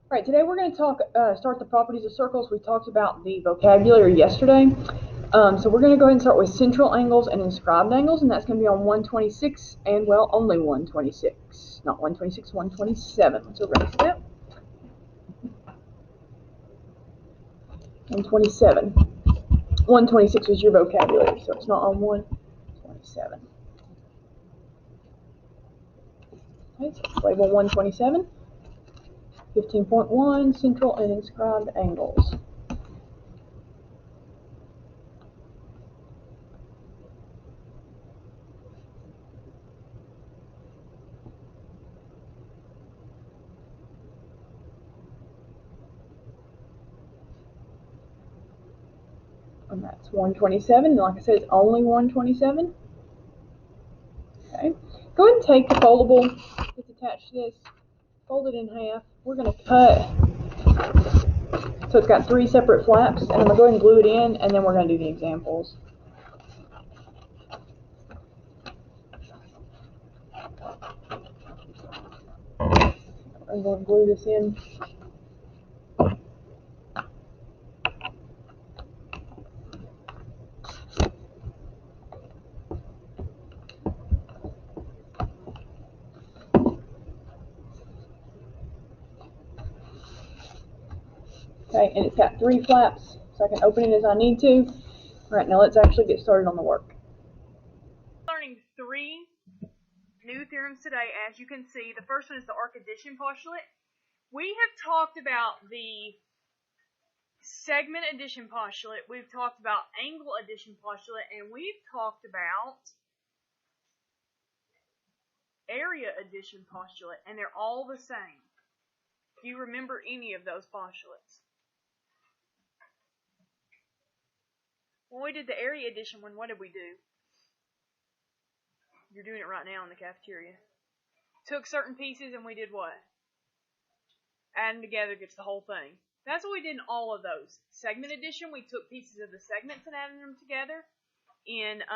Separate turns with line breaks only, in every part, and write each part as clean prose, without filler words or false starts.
All right, today we're going to start the properties of circles. We talked about the vocabulary yesterday. So we're going to go ahead and start with central angles and inscribed angles, and that's going to be on 126 and, well, only 126. Not 126, 127. Let's erase that. 127. 126 was your vocabulary, so it's not on 127. Okay, so let's label 127. 15.1, central and inscribed angles. And that's 127. And like I said, it's only 127. Okay. Go ahead and take the foldable that's attached to this, fold it in half. We're going to cut. So it's got 3 separate flaps, and I'm going to go ahead and glue it in, and then we're going to do the examples. I'm going to glue this in. Okay, and it's got 3 flaps, so I can open it as I need to. All right, now let's actually get started on the work.
Learning 3 new theorems today. As you can see, the first one is the Arc Addition Postulate. We have talked about the segment addition postulate, we've talked about angle addition postulate, and we've talked about area addition postulate, and they're all the same. Do you remember any of those postulates? When we did the area addition one, what did we do? You're doing it right now in the cafeteria. Took certain pieces and we did what? Adding together gets the whole thing. That's what we did in all of those. Segment addition, we took pieces of the segments and added them together. In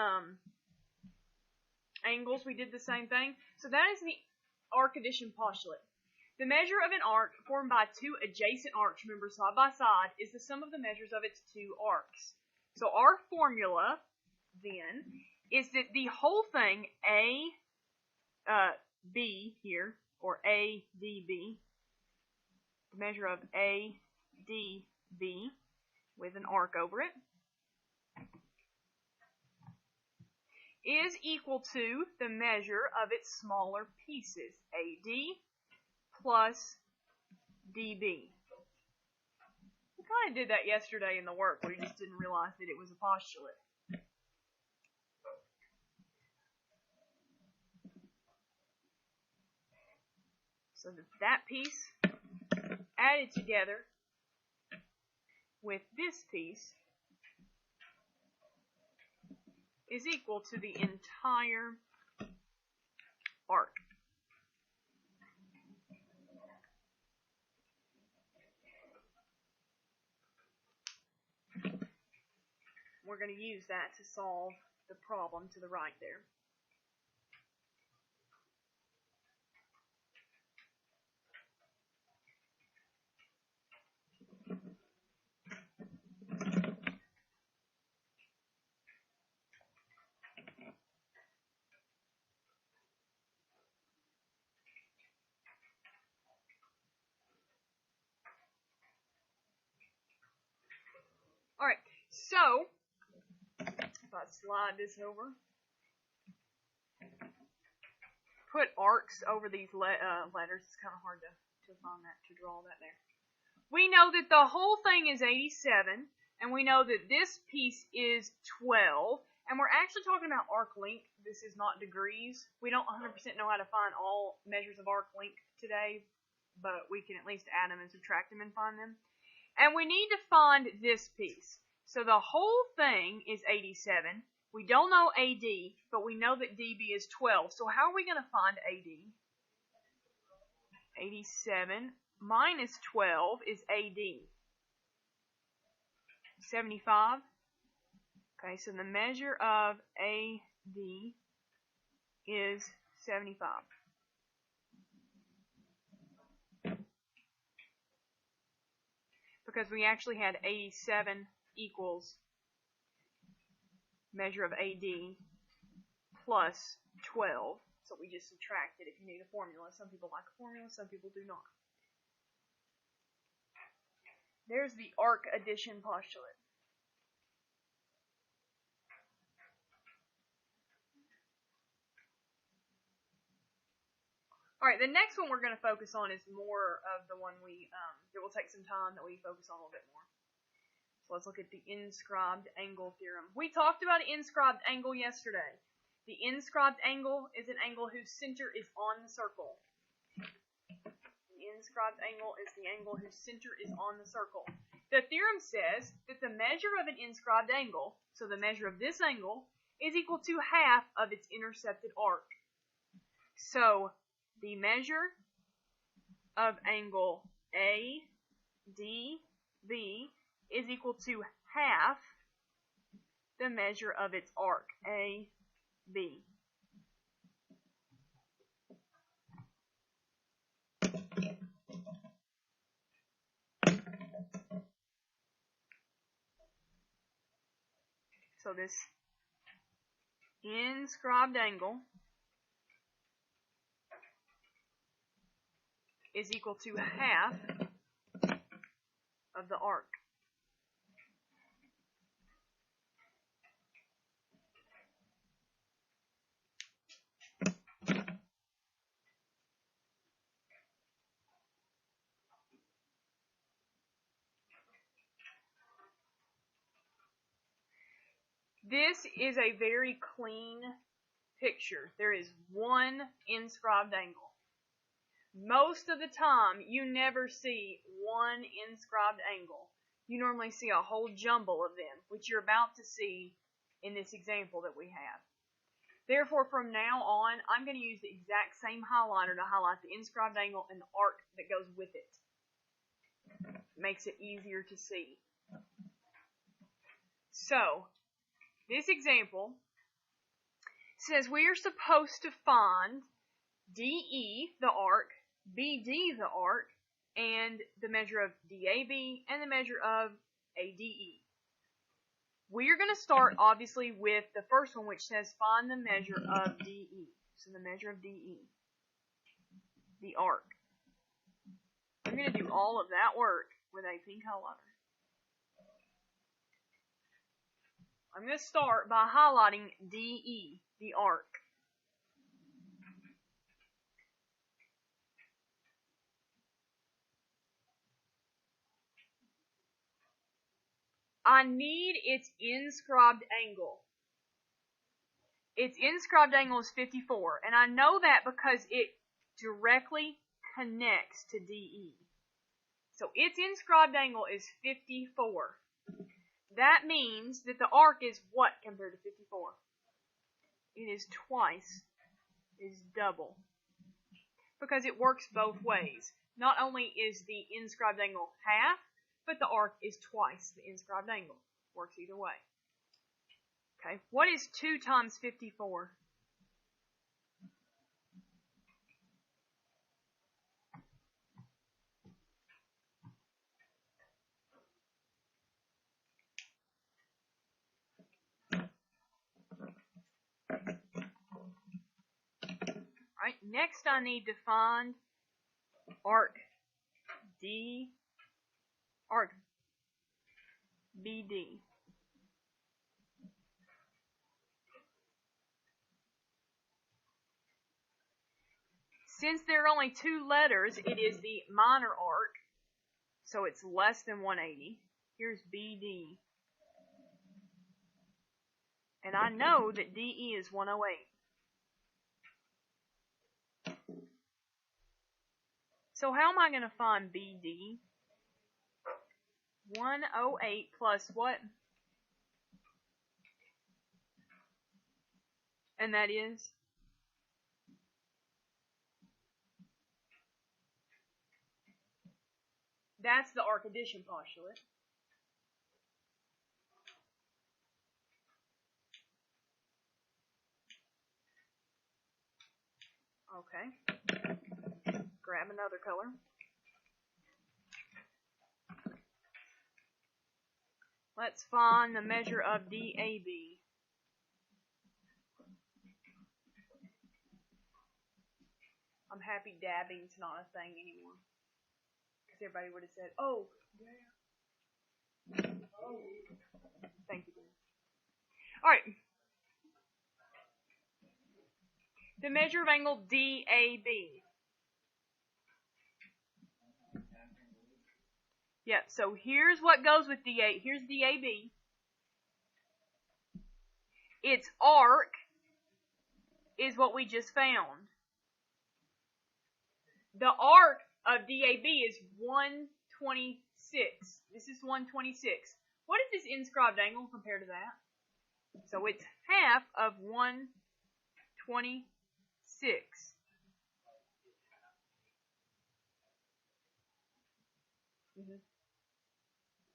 angles, we did the same thing. So that is the arc addition postulate. The measure of an arc formed by 2 adjacent arcs, remember, side by side, is the sum of the measures of its 2 arcs. So our formula, then, is that the whole thing, B here, or ADB, the measure of ADB with an arc over it, is equal to the measure of its smaller pieces, AD plus DB. We kind of did that yesterday in the work. We just didn't realize that it was a postulate. So that piece added together with this piece is equal to the entire arc. We're going to use that to solve the problem to the right there. Alright, so if I slide this over, put arcs over these letters. It's kind of hard to find that, to draw that there. We know that the whole thing is 87, and we know that this piece is 12, and we're actually talking about arc length. This is not degrees. We don't 100% know how to find all measures of arc length today, but we can at least add them and subtract them and find them. And we need to find this piece. So the whole thing is 87. We don't know AD, but we know that DB is 12. So how are we going to find AD? 87 minus 12 is AD. 75. Okay, so the measure of AD is 75. because we actually had 87 equals measure of AD plus 12. So we just subtracted if you need a formula. Some people like a formula, some people do not. There's the arc addition postulate. Alright, the next one we're going to focus on is more of the one that will take some time that we focus on a little bit more. So let's look at the inscribed angle theorem. We talked about inscribed angle yesterday. The inscribed angle is an angle whose center is on the circle. The inscribed angle is the angle whose center is on the circle. The theorem says that the measure of an inscribed angle, so the measure of this angle, is equal to half of its intercepted arc. So the measure of angle ADB is equal to half the measure of its arc, AB. So this inscribed angle is equal to half of the arc. This is a very clean picture. There is one inscribed angle. Most of the time, you never see one inscribed angle. You normally see a whole jumble of them, which you're about to see in this example that we have. Therefore, from now on, I'm going to use the exact same highlighter to highlight the inscribed angle and the arc that goes with it. Makes it easier to see. So, this example says we are supposed to find DE, the arc, BD, the arc, and the measure of DAB and the measure of ADE. We are going to start, obviously, with the first one, which says find the measure of DE. So the measure of DE, the arc. I'm going to do all of that work with a pink highlighter. I'm going to start by highlighting DE, the arc. I need its inscribed angle. Its inscribed angle is 54, and I know that because it directly connects to DE. So its inscribed angle is 54. That means that the arc is what compared to 54? It is twice, is double. Because it works both ways. Not only is the inscribed angle half, but the arc is twice the inscribed angle. Works either way. Okay, what is 2 times 54? Alright, next I need to find arc BD. Since there are only 2 letters, it is the minor arc, so it's less than 180. Here's BD. And I know that DE is 108. So how am I going to find BD? 108 plus what? And that is? That's the arc addition postulate. Okay. Grab another color. Let's find the measure of DAB. I'm happy dabbing's not a thing anymore. Because everybody would have said, oh, yeah. Thank you. Alright. The measure of angle DAB. Yep, so here's what goes with DA. Here's DAB. Its arc is what we just found. The arc of DAB is 126. This is 126. What is this inscribed angle compared to that? So it's half of 126.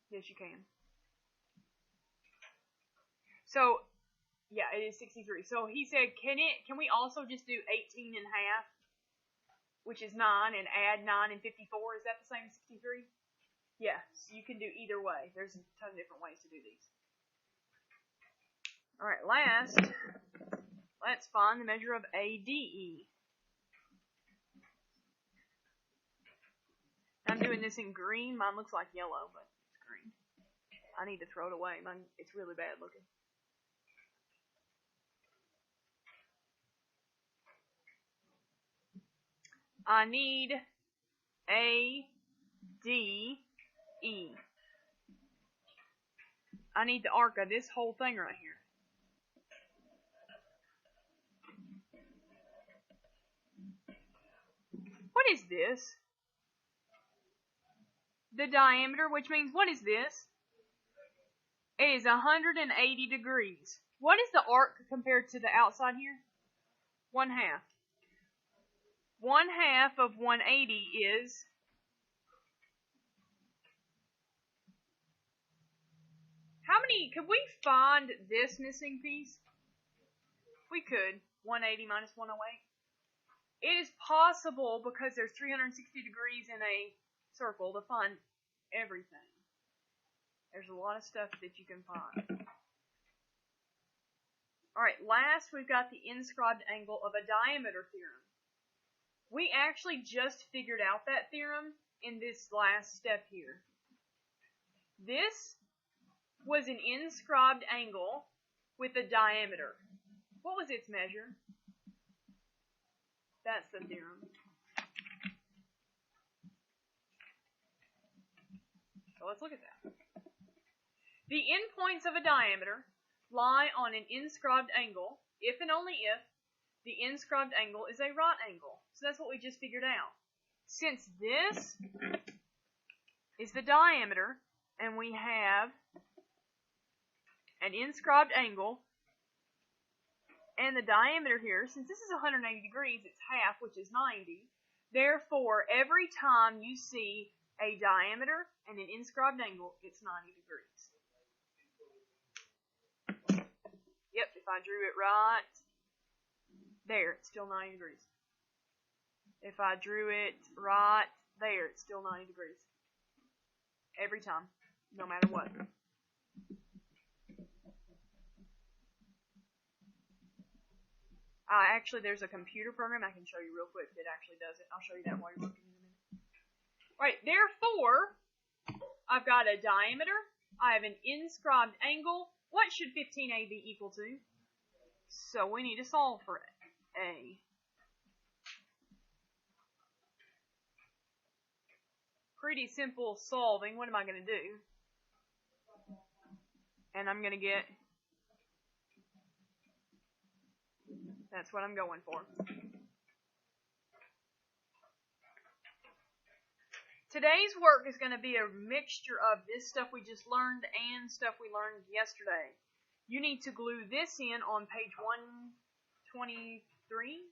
Yes, you can. So, yeah, it is 63. So he said, can we also just do 18 and a half, which is 9, and add 9 and 54? Is that the same as 63? Yeah, so you can do either way. There's a ton of different ways to do these. Alright, last, let's find the measure of ADE. I'm doing this in green. Mine looks like yellow, but it's green. I need to throw it away. It's really bad looking. I need ADE. I need the arc of this whole thing right here. What is this? The diameter, which means what is this? It is 180 degrees. What is the arc compared to the outside here? 1/2. 1/2 of 180 is how many? Could we find this missing piece? We could. 180 minus 108. It is possible, because there's 360 degrees in a circle, to find everything. There's a lot of stuff that you can find. Alright, last we've got the inscribed angle of a diameter theorem. We actually just figured out that theorem in this last step here. This was an inscribed angle with a diameter. What was its measure? That's the theorem. So let's look at that. The endpoints of a diameter lie on an inscribed angle if and only if the inscribed angle is a right angle. So that's what we just figured out. Since this is the diameter and we have an inscribed angle and the diameter here, since this is 180 degrees, it's half, which is 90. Therefore, every time you see a diameter and an inscribed angle, it's 90 degrees. Yep, if I drew it right there, it's still 90 degrees. If I drew it right there, it's still 90 degrees. Every time, no matter what. Actually, there's a computer program I can show you real quick that actually does it. I'll show you that while you're looking in a minute. Alright, therefore, I've got a diameter. I have an inscribed angle. What should 15A be equal to? So we need to solve for A. Pretty simple solving. What am I going to do? And I'm going to get... That's what I'm going for. Today's work is going to be a mixture of this stuff we just learned and stuff we learned yesterday. You need to glue this in on page 123.